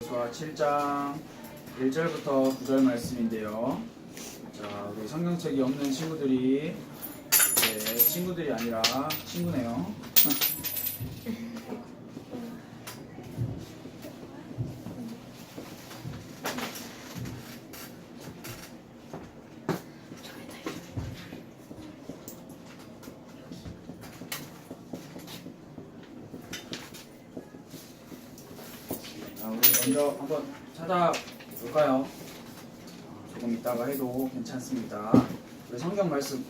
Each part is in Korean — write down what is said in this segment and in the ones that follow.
여호수아 7장 1절부터 9절 말씀인데요. 자, 우리 성경책이 없는 친구들이 친구들이 아니라 친구네요. 우리 먼저 한번 찾아볼까요? 조금 이따가 해도 괜찮습니다. 우리 성경 말씀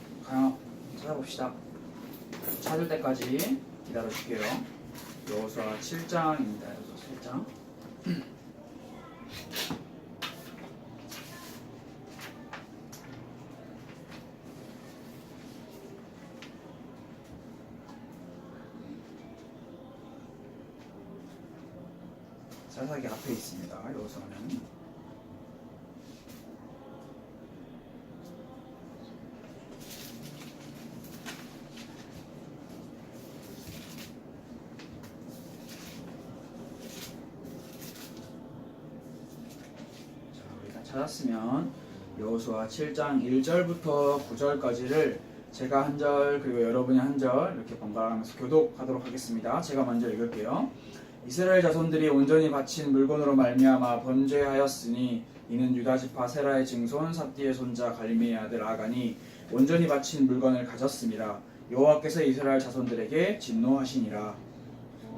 찾아봅시다. 찾을 때까지 기다려줄게요. 여호수아 7장입니다. 여호수아 7장. 사사기 앞에 있습니다. 여호수아는. 자, 우리가 찾았으면 여호수아 7장 1절부터 9절까지를 제가 한 절 그리고 여러분이 한 절 이렇게 번갈아가면서 교독하도록 하겠습니다. 제가 먼저 읽을게요. 이스라엘 자손들이 온전히 바친 물건으로 말미암아 범죄하였으니 이는 유다 지파 세라의 증손 삽디의 손자 갈미의 아들 아간이 온전히 바친 물건을 가졌습니다. 여호와께서 이스라엘 자손들에게 진노하시니라.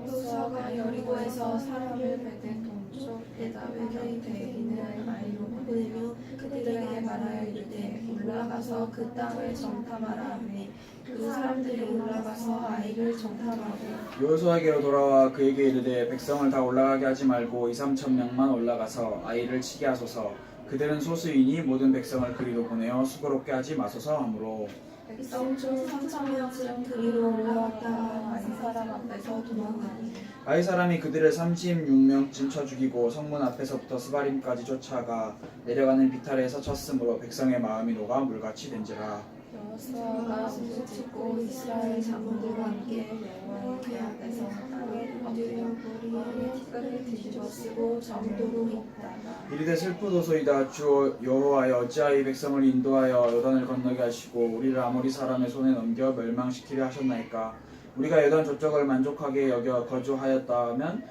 여호수아가 여리고에서 사람을 뱉은 동쪽 에다벨의 대인을 아이로 보내며 그들에게 말하여 이르되 올라가서 그 땅을 정탐하라 하니 그 사람들이 올라가서 아이를 정탐하고 여호수아에게로 돌아와 그에게 이르되 백성을 다 올라가게 하지 말고 2-3천 명만 올라가서 아이를 치게 하소서. 그들은 소수이니 모든 백성을 그리로 보내어 수고롭게 하지 마소서 하므로 백성 중 3,000명쯤 그리로 올라왔다가 아이 사람 앞에서 도망가니 아이 사람이 그들을 36명쯤 쳐 죽이고 성문 앞에서부터 스바림까지 쫓아가 내려가는 비탈에서 쳤으므로 백성의 마음이 녹아 물같이 된지라. 여호수아가 우두짓고 이스라엘 장로들과 함께 여호와의 궤 앞에서 땅에 엎드려 머리에 티끌을 뒤집어 쓰고 정도로 있다가 이르되 슬프도소이다. 주 여호와여 어찌하여 이 백성을 인도하여 요단을 건너게 하시고 우리를 아모리 사람의 손에 넘겨 멸망시키려 하셨나이까. 우리가 요단 저쪽을 만족하게 여겨 거주하였다면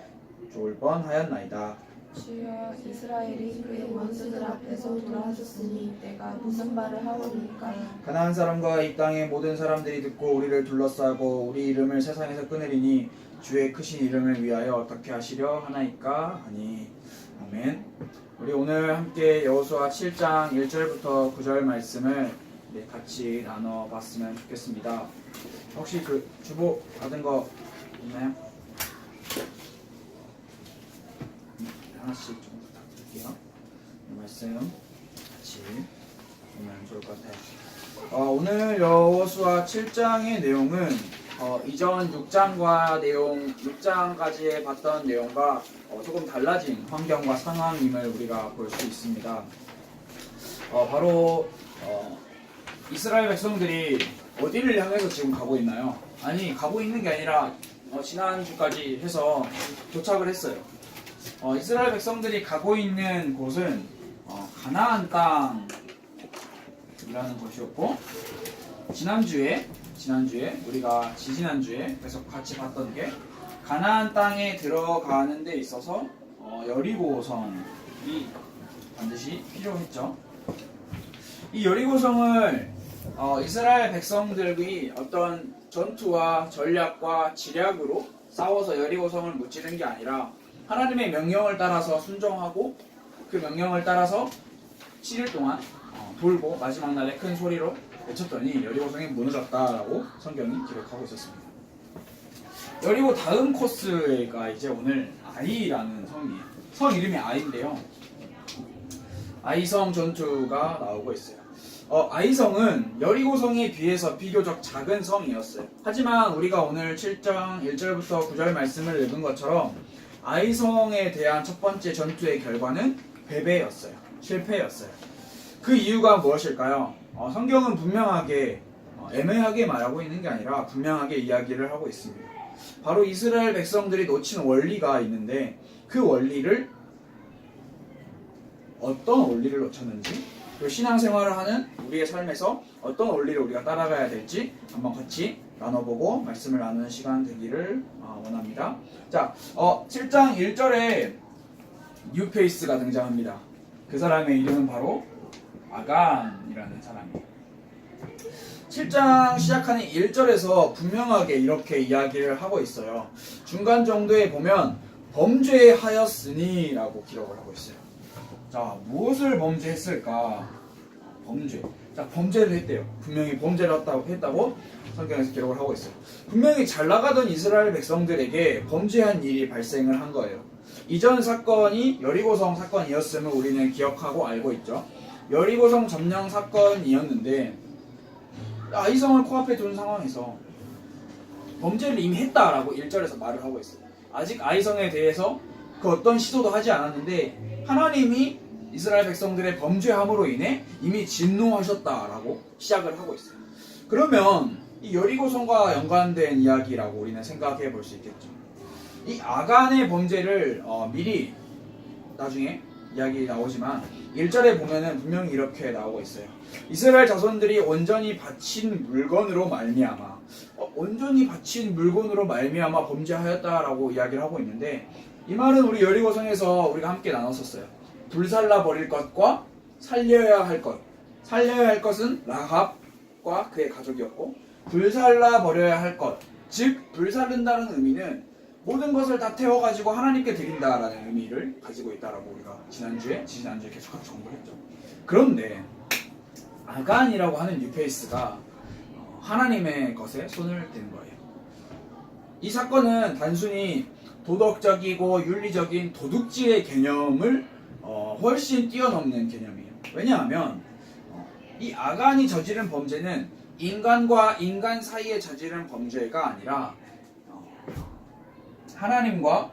좋을 뻔하였나이다. 주여 이스라엘이 그의 원수들 앞에서 돌아섰으니 내가 무슨 말을 하오리까. 가나안 사람과 이 땅의 모든 사람들이 듣고 우리를 둘러싸고 우리 이름을 세상에서 끊으리니 주의 크신 이름을 위하여 어떻게 하시려 하나이까 하니. 아멘. 우리 오늘 함께 여호수아 7장 1절부터 9절 말씀을 같이 나눠봤으면 좋겠습니다. 혹시 그 주보 받은 거 있나요? 하나씩 좀 부탁드릴게요. 이 말씀 같이 보면 좋을 것 같아요. 오늘 여호수아 7장의 내용은 이전 6장까지에 봤던 내용과 조금 달라진 환경과 상황임을 우리가 볼 수 있습니다. 바로 이스라엘 백성들이 어디를 향해서 지금 가고 있나요? 아니, 가고 있는 게 아니라 지난주까지 해서 도착을 했어요. 이스라엘 백성들이 가고 있는 곳은 가나안 땅이라는 곳이었고, 지난주에 우리가 지지난주에 계속 같이 봤던 게 가나안 땅에 들어가는 데 있어서 여리고성이 반드시 필요했죠. 이 여리고성을 이스라엘 백성들이 어떤 전투와 전략과 지략으로 싸워서 여리고성을 무찌른 게 아니라 하나님의 명령을 따라서 순종하고 그 명령을 따라서 7일 동안 돌고 마지막 날에 큰 소리로 외쳤더니 여리고성이 무너졌다라고 성경이 기록하고 있었습니다. 여리고 다음 코스가 이제 오늘 아이라는 성이에요. 성 이름이 아이인데요. 아이성 전투가 나오고 있어요. 아이성은 여리고성에 비해서 비교적 작은 성이었어요. 하지만 우리가 오늘 7장 1절부터 9절 말씀을 읽은 것처럼 아이성에 대한 첫 번째 전투의 결과는 패배였어요. 실패였어요. 그 이유가 무엇일까요? 성경은 분명하게 애매하게 말하고 있는 게 아니라 분명하게 이야기를 하고 있습니다. 바로 이스라엘 백성들이 놓친 원리가 있는데 그 원리를 어떤 원리를 놓쳤는지, 그리고 신앙생활을 하는 우리의 삶에서 어떤 원리를 우리가 따라가야 될지 한번 같이 나눠보고 말씀을 나누는 시간 되기를 원합니다. 자, 7장 1절에 뉴페이스가 등장합니다. 그 사람의 이름은 바로 아간이라는 사람이에요. 7장 시작하는 1절에서 분명하게 이렇게 이야기를 하고 있어요. 중간 정도에 보면 범죄하였으니 라고 기록을 하고 있어요. 자, 무엇을 범죄했을까? 범죄. 자, 범죄를 했대요. 분명히 범죄를 했다고 성경에서 기록을 하고 있어요. 분명히 잘 나가던 이스라엘 백성들에게 범죄한 일이 발생을 한 거예요. 이전 사건이 여리고성 사건이었음을 우리는 기억하고 알고 있죠. 여리고성 점령 사건이었는데 아이성을 코앞에 둔 상황에서 범죄를 이미 했다라고 1절에서 말을 하고 있어요. 아직 아이성에 대해서 그 어떤 시도도 하지 않았는데 하나님이 이스라엘 백성들의 범죄함으로 인해 이미 진노하셨다라고 시작을 하고 있어요. 그러면 이 여리고성과 연관된 이야기라고 우리는 생각해 볼 수 있겠죠. 이 아간의 범죄를 미리 나중에 이야기 나오지만 1절에 보면은 분명히 이렇게 나오고 있어요. 이스라엘 자손들이 온전히 바친 물건으로 말미암아 온전히 바친 물건으로 말미암아 범죄하였다라고 이야기를 하고 있는데, 이 말은 우리 여리고성에서 우리가 함께 나눴었어요. 불살라 버릴 것과 살려야 할 것. 살려야 할 것은 라합과 그의 가족이었고, 불살라 버려야 할 것, 즉 불살른다는 의미는 모든 것을 다 태워가지고 하나님께 드린다라는 의미를 가지고 있다라고 우리가 지난주에 계속 공부를 했죠. 그런데 아간이라고 하는 뉴페이스가 하나님의 것에 손을 댄 거예요. 이 사건은 단순히 도덕적이고 윤리적인 도둑질의 개념을 훨씬 뛰어넘는 개념이에요. 왜냐하면 이 아간이 저지른 범죄는 인간과 인간 사이에 저지른 범죄가 아니라 하나님과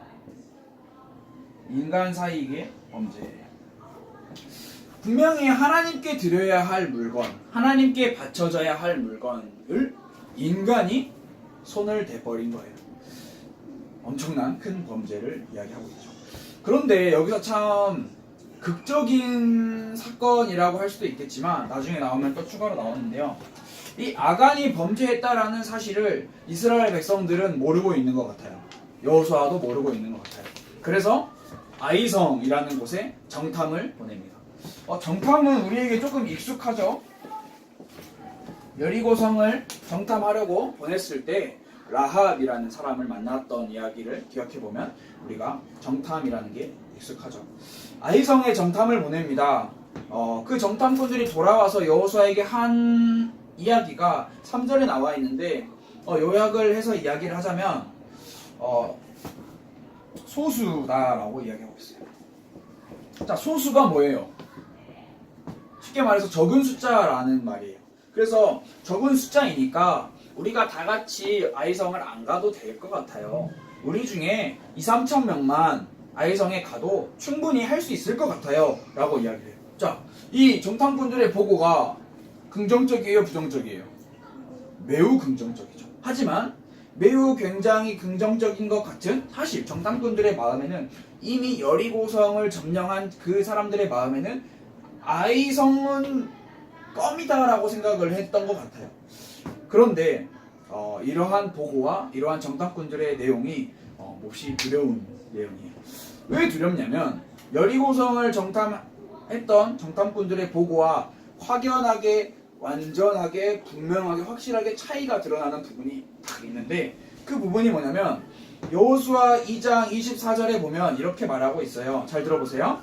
인간 사이의 범죄예요. 분명히 하나님께 드려야 할 물건, 하나님께 바쳐져야 할 물건을 인간이 손을 대버린 거예요. 엄청난 큰 범죄를 이야기하고 있죠. 그런데 여기서 참 극적인 사건이라고 할 수도 있겠지만 나중에 나오면 또 추가로 나오는데요. 이 아간이 범죄했다라는 사실을 이스라엘 백성들은 모르고 있는 것 같아요. 여호수아도 모르고 있는 것 같아요. 그래서 아이성이라는 곳에 정탐을 보냅니다. 정탐은 우리에게 조금 익숙하죠. 여리고성을 정탐하려고 보냈을 때 라합이라는 사람을 만났던 이야기를 기억해보면 우리가 정탐이라는 게 익숙하죠. 아이성에 정탐을 보냅니다. 그 정탐꾼들이 돌아와서 여호수아에게 한 이야기가 3절에 나와 있는데 요약을 해서 이야기를 하자면 소수다라고 이야기하고 있어요. 자, 소수가 뭐예요? 쉽게 말해서 적은 숫자라는 말이에요. 그래서 적은 숫자이니까 우리가 다 같이 아이성을 안 가도 될 것 같아요. 우리 중에 2-3천 명만 아이성에 가도 충분히 할 수 있을 것 같아요 라고 이야기를 해요. 자, 이 정탐꾼들의 보고가 긍정적이에요, 부정적이에요? 매우 긍정적이죠. 하지만 매우 굉장히 긍정적인 것 같은 사실 정탐꾼들의 마음에는 이미 여리고성을 점령한 그 사람들의 마음에는 아이성은 껌이다라고 생각을 했던 것 같아요. 그런데 이러한 보고와 이러한 정탐꾼들의 내용이 몹시 두려운 내용이에요. 왜 두렵냐면 여리고성을 정탐했던 정탐꾼들의 보고와 확연하게 완전하게 분명하게 확실하게 차이가 드러나는 부분이 딱 있는데, 그 부분이 뭐냐면 여호수아 2장 24절에 보면 이렇게 말하고 있어요. 잘 들어보세요.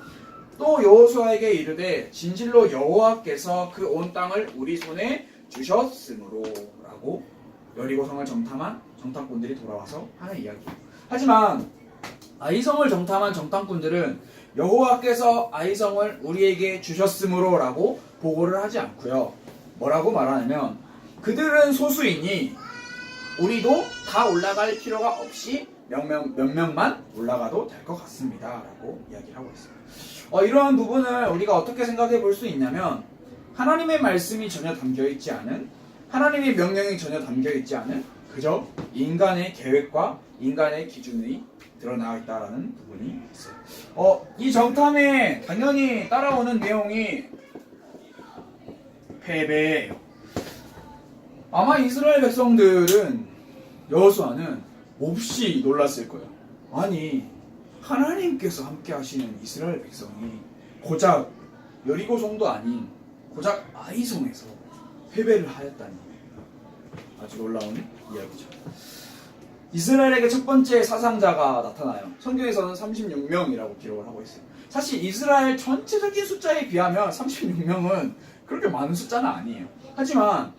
또 여호수아에게 이르되 진실로 여호와께서 그 온 땅을 우리 손에 주셨으므로 라고 여리고성을 정탐한 정탐꾼들이 돌아와서 하는 이야기예요. 하지만 아이성을 정탐한 정탐꾼들은 여호와께서 아이성을 우리에게 주셨으므로 라고 보고를 하지 않고요. 뭐라고 말하냐면 그들은 소수이니 우리도 다 올라갈 필요가 없이 몇 명만 올라가도 될 것 같습니다 라고 이야기를 하고 있어요. 이러한 부분을 우리가 어떻게 생각해 볼 수 있냐면 하나님의 말씀이 전혀 담겨있지 않은, 하나님의 명령이 전혀 담겨있지 않은 그저 인간의 계획과 인간의 기준의 드러나 있다라는 부분이 있어요. 이 정탐에 당연히 따라오는 내용이 패배예요. 아마 이스라엘 백성들은 여호수아는 몹시 놀랐을 거예요. 아니 하나님께서 함께 하시는 이스라엘 백성이 고작 여리고성도 아닌 고작 아이성에서 패배를 하였다니 아주 놀라운 이야기죠. 이스라엘에게 첫 번째 사상자가 나타나요. 성경에서는 36명이라고 기록을 하고 있어요. 사실 이스라엘 전체적인 숫자에 비하면 36명은 그렇게 많은 숫자는 아니에요. 하지만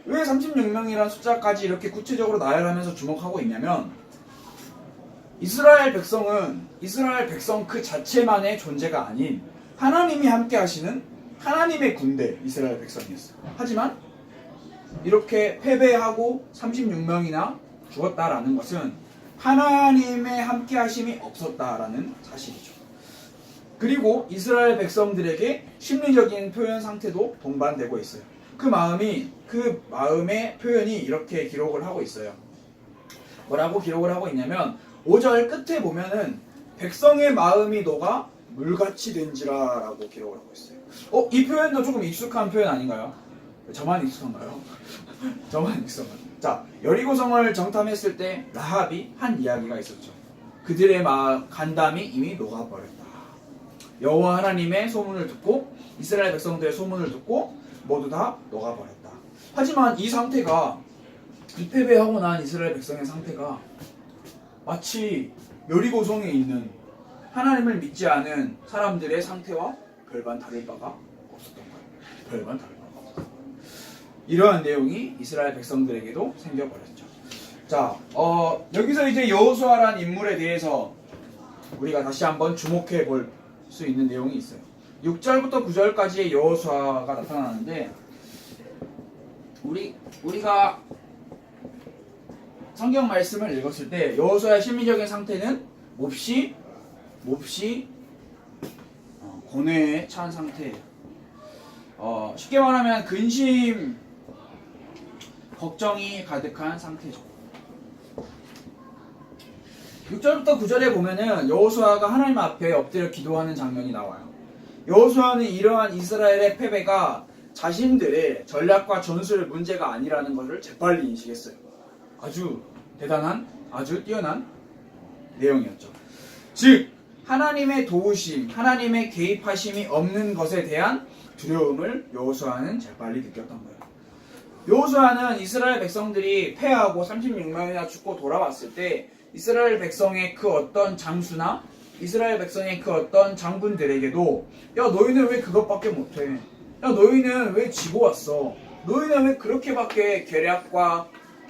왜 36명이라는 숫자까지 이렇게 구체적으로 나열하면서 주목하고 있냐면 이스라엘 백성은 이스라엘 백성 그 자체만의 존재가 아닌 하나님이 함께 하시는 하나님의 군대 이스라엘 백성이었어요. 하지만 이렇게 패배하고 36명이나 죽었다라는 것은 하나님의 함께 하심이 없었다라는 사실이죠. 그리고 이스라엘 백성들에게 심리적인 표현 상태도 동반되고 있어요. 그 마음의 표현이 이렇게 기록을 하고 있어요. 뭐라고 기록을 하고 있냐면 5절 끝에 보면은 백성의 마음이 녹아 물같이 된지라 라고 기록을 하고 있어요. 이 표현도 조금 익숙한 표현 아닌가요? 저만 익숙한가요? 저만 익숙한가요? 자, 여리고성을 정탐했을 때 라합이 한 이야기가 있었죠. 그들의 간담이 이미 녹아버렸다. 여호와 하나님의 소문을 듣고 이스라엘 백성들의 소문을 듣고 모두 다 녹아버렸다. 하지만 이 상태가 이 패배하고 난 이스라엘 백성의 상태가 마치 여리고성에 있는 하나님을 믿지 않은 사람들의 상태와 별반 다를 바가 없었던 거예요. 별반 다를 바가 없었던 거예요. 이러한 내용이 이스라엘 백성들에게도 생겨버렸죠. 자, 여기서 이제 여호수아라는 인물에 대해서 우리가 다시 한번 주목해 볼 수 있는 내용이 있어요. 6절부터 9절까지의 여호수아가 나타나는데 우리가 성경 말씀을 읽었을 때 여호수아의 심리적인 상태는 몹시 고뇌에 처한 상태예요. 쉽게 말하면 근심, 걱정이 가득한 상태죠. 6절부터 9절에 보면은 여호수아가 하나님 앞에 엎드려 기도하는 장면이 나와요. 여호수아는 이러한 이스라엘의 패배가 자신들의 전략과 전술 문제가 아니라는 것을 재빨리 인식했어요. 아주 대단한, 아주 뛰어난 내용이었죠. 즉 하나님의 도우심, 하나님의 개입하심이 없는 것에 대한 두려움을 여호수아는 재빨리 느꼈던 거예요. 여호수아는 이스라엘 백성들이 패하고 36명이나 죽고 돌아왔을 때 이스라엘 백성의 그 어떤 장수나 이스라엘 백성의 그 어떤 장군들에게도 야 너희는 왜 그것밖에 못해? 야 너희는 왜 지고 왔어? 너희는 왜 그렇게밖에 계략과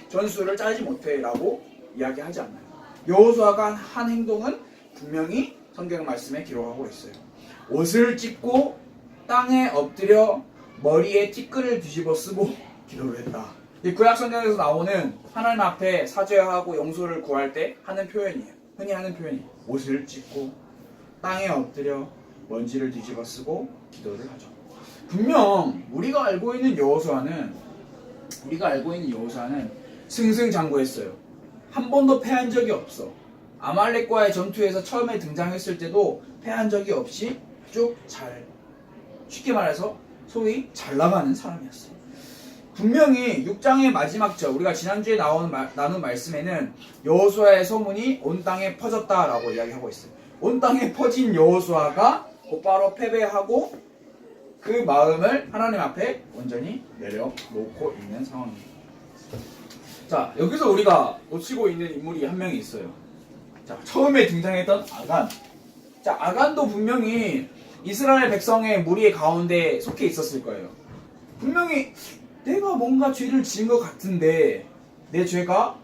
전술을 짜지 못해? 라고 이야기하지 않나요? 여호수아가 한 행동은 분명히 성경 말씀에 기록하고 있어요. 옷을 찢고 땅에 엎드려 머리에 티끌을 뒤집어 쓰고 기도를 했다. 이 구약 성경에서 나오는 하나님 앞에 사죄하고 용서를 구할 때 하는 표현이에요. 흔히 하는 표현이 옷을 찢고 땅에 엎드려 먼지를 뒤집어 쓰고 기도를 하죠. 분명 우리가 알고 있는 여호수아는 승승장구했어요. 한 번도 패한 적이 없어. 아말렉과의 전투에서 처음에 등장했을 때도 패한 적이 없이 쭉 쉽게 말해서 소위 잘 나가는 사람이었어요. 분명히 6장의 마지막 절, 우리가 지난주에 나눈 말씀에는 여호수아의 소문이 온 땅에 퍼졌다라고 이야기하고 있어요. 온 땅에 퍼진 여호수아가 곧바로 패배하고 그 마음을 하나님 앞에 온전히 내려놓고 있는 상황입니다. 자, 여기서 우리가 놓치고 있는 인물이 한 명이 있어요. 자, 처음에 등장했던 아간. 자, 아간도 분명히 이스라엘 백성의 무리 가운데 속해 있었을 거예요. 분명히 내가 뭔가 죄를 지은 것 같은데 내 죄가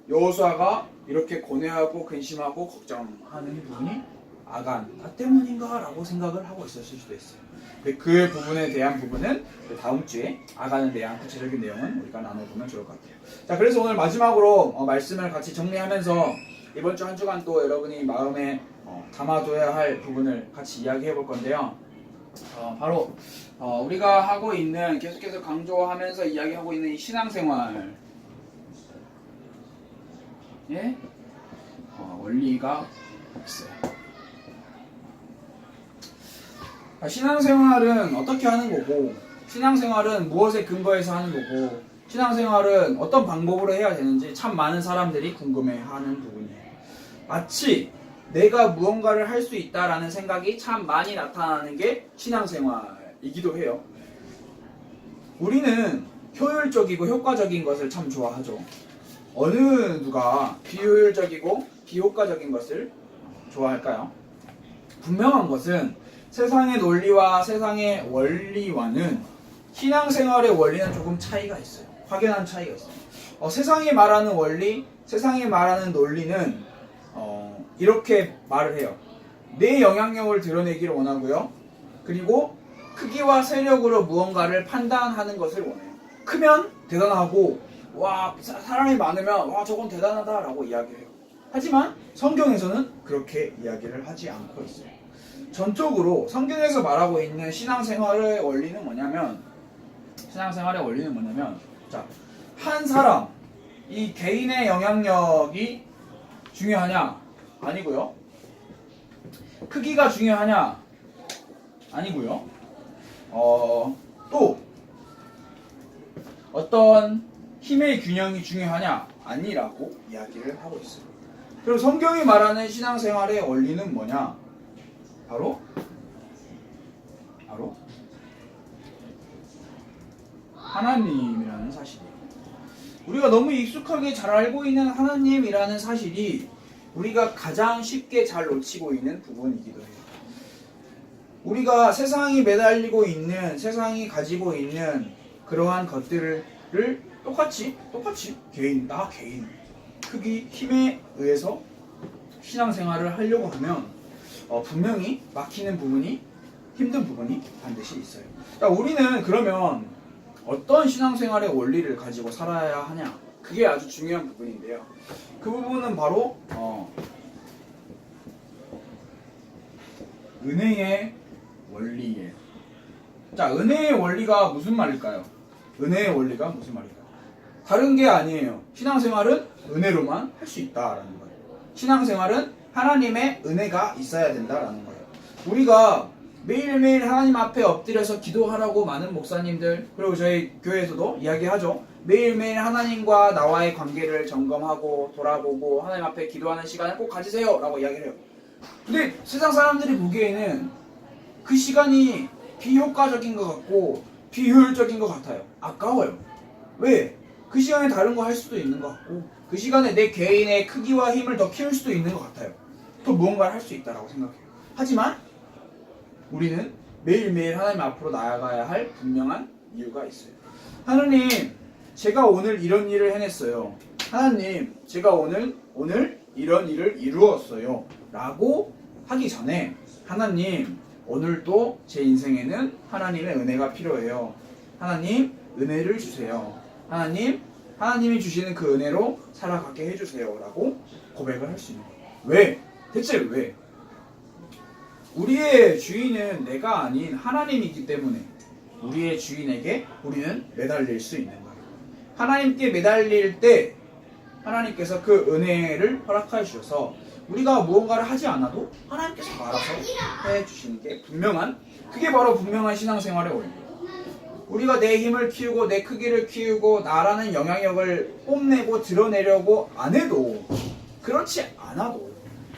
여호수아가 이렇게 고뇌하고 근심하고 걱정하는 부분이 아간 나 때문인가 라고 생각을 하고 있었을 수도 있어요. 근데 그 부분에 대한 부분은 다음 주에 아간에 대한 구체적인 내용은 우리가 나눠보면 좋을 것 같아요. 자, 그래서 오늘 마지막으로 말씀을 같이 정리하면서 이번 주 한 주간 또 여러분이 마음에 담아둬야 할 부분을 같이 이야기해 볼 건데요. 바로 우리가 하고 있는 계속해서 강조하면서 이야기하고 있는 이 신앙생활, 예? 원리가 있어요. 신앙생활은 어떻게 하는 거고, 신앙생활은 무엇에 근거해서 하는 거고, 신앙생활은 어떤 방법으로 해야 되는지 참 많은 사람들이 궁금해하는 부분이에요. 마치 내가 무언가를 할 수 있다라는 생각이 참 많이 나타나는 게 신앙생활이기도 해요. 우리는 효율적이고 효과적인 것을 참 좋아하죠. 어느 누가 비효율적이고 비효과적인 것을 좋아할까요? 분명한 것은 세상의 논리와 세상의 원리와는 신앙생활의 원리는 조금 차이가 있어요. 확연한 차이가 있어요. 세상이 말하는 원리, 세상이 말하는 논리는 이렇게 말을 해요. 내 영향력을 드러내기를 원하고요. 그리고 크기와 세력으로 무언가를 판단하는 것을 원해요. 크면 대단하고 와 사람이 많으면 와 저건 대단하다라고 이야기해요. 하지만 성경에서는 그렇게 이야기를 하지 않고 있어요. 전적으로 성경에서 말하고 있는 신앙생활의 원리는 뭐냐면 자, 한 사람 이 개인의 영향력이 중요하냐? 아니고요. 크기가 중요하냐? 아니고요. 또 어떤 힘의 균형이 중요하냐? 아니라고 이야기를 하고 있어요. 그리고 성경이 말하는 신앙생활의 원리는 뭐냐? 바로 하나님이라는 사실이에요. 우리가 너무 익숙하게 잘 알고 있는 하나님이라는 사실이 우리가 가장 쉽게 잘 놓치고 있는 부분이기도 해요. 우리가 세상이 매달리고 있는, 세상이 가지고 있는 그러한 것들을 똑같이 개인, 크기, 힘에 의해서 신앙생활을 하려고 하면 분명히 막히는 부분이, 힘든 부분이 반드시 있어요. 자, 우리는 그러면 어떤 신앙생활의 원리를 가지고 살아야 하냐? 그게 아주 중요한 부분인데요. 그 부분은 바로 은혜의 원리예요. 자, 은혜의 원리가 무슨 말일까요? 은혜의 원리가 무슨 말일까요? 다른 게 아니에요. 신앙생활은 은혜로만 할 수 있다라는 거예요. 신앙생활은 하나님의 은혜가 있어야 된다라는 거예요. 우리가 매일매일 하나님 앞에 엎드려서 기도하라고 많은 목사님들 그리고 저희 교회에서도 이야기하죠. 매일매일 하나님과 나와의 관계를 점검하고 돌아보고 하나님 앞에 기도하는 시간을 꼭 가지세요 라고 이야기를 해요. 근데 세상 사람들이 보기에는 그 시간이 비효과적인 것 같고 비효율적인 것 같아요. 아까워요. 왜? 그 시간에 다른 거 할 수도 있는 것 같고 그 시간에 내 개인의 크기와 힘을 더 키울 수도 있는 것 같아요. 또 무언가를 할 수 있다고 생각해요. 하지만 우리는 매일매일 하나님 앞으로 나아가야 할 분명한 이유가 있어요. 하나님, 제가 오늘 이런 일을 해냈어요. 하나님, 제가 오늘 이런 일을 이루었어요. 라고 하기 전에 하나님, 오늘도 제 인생에는 하나님의 은혜가 필요해요. 하나님, 은혜를 주세요. 하나님이 주시는 그 은혜로 살아가게 해주세요. 라고 고백을 할 수 있는 거예요. 왜? 대체 왜? 우리의 주인은 내가 아닌 하나님이기 때문에 우리의 주인에게 우리는 매달릴 수 있는 거예요. 하나님께 매달릴 때 하나님께서 그 은혜를 허락해 주셔서 우리가 무언가를 하지 않아도 하나님께서 알아서 해주시는 게 그게 바로 분명한 신앙생활의 원리예요. 우리가 내 힘을 키우고 내 크기를 키우고 나라는 영향력을 뽐내고 드러내려고 안 해도 그렇지 않아도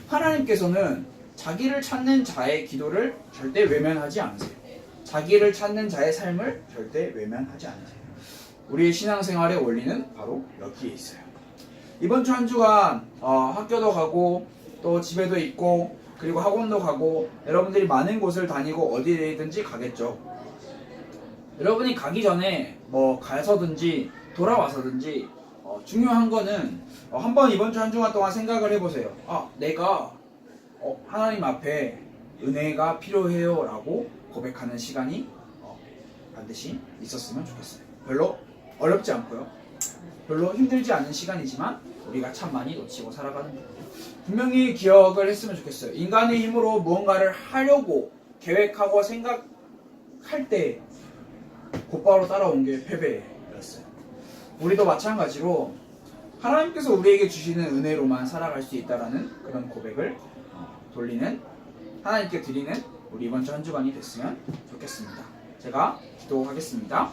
하나님께서는 자기를 찾는 자의 기도를 절대 외면하지 않으세요. 자기를 찾는 자의 삶을 절대 외면하지 않으세요. 우리의 신앙생활의 원리는 바로 여기에 있어요. 이번 주 한 주간 학교도 가고 또 집에도 있고 그리고 학원도 가고 여러분들이 많은 곳을 다니고 어디든지 가겠죠. 여러분이 가기 전에 가서든지 돌아와서든지 중요한 거는 한번 이번 주 한 주간 동안 생각을 해보세요. 내가 하나님 앞에 은혜가 필요해요 라고 고백하는 시간이 반드시 있었으면 좋겠어요. 별로 어렵지 않고요. 별로 힘들지 않은 시간이지만 우리가 참 많이 놓치고 살아가는 거예요. 분명히 기억을 했으면 좋겠어요. 인간의 힘으로 무언가를 하려고 계획하고 생각할 때 곧바로 따라온 게 패배였어요. 우리도 마찬가지로 하나님께서 우리에게 주시는 은혜로만 살아갈 수 있다라는 그런 고백을 돌리는, 하나님께 드리는 우리 이번 주 한 주간이 됐으면 좋겠습니다. 제가 기도하겠습니다.